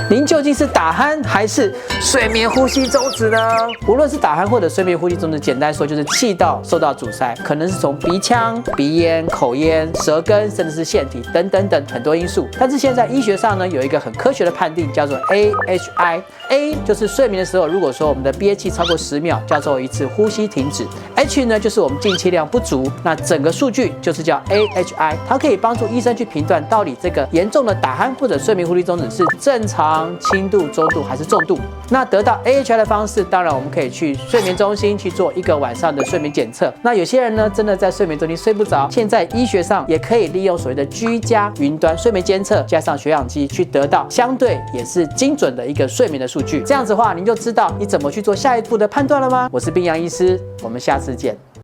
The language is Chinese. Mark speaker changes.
Speaker 1: 您究竟是打鼾还是睡眠呼吸中止呢？无论是打鼾或者睡眠呼吸中止，简单说就是气道受到阻塞，可能是从鼻腔、鼻咽、口咽、舌根，甚至是腺体等很多因素。但是现在医学上呢，有一个很科学的判定，叫做 AHI。A 就是睡眠的时候，如果说我们的憋气超过10秒，叫做一次呼吸停止。H 呢就是我们进气量不足，那整个数据就是叫 AHI， 它可以帮助医生去评断到底这个严重的打鼾或者睡眠呼吸中止是正常、轻度、中度还是重度。那得到 AHI 的方式，当然我们可以去睡眠中心去做1个晚上的睡眠检测。那有些人呢，真的在睡眠中心睡不着，现在医学上也可以利用所谓的居家云端睡眠监测，加上血氧机去得到相对也是精准的一个睡眠的数据。这样子的话，您就知道你怎么去做下一步的判断了吗？我是冰洋医师，我们下次见。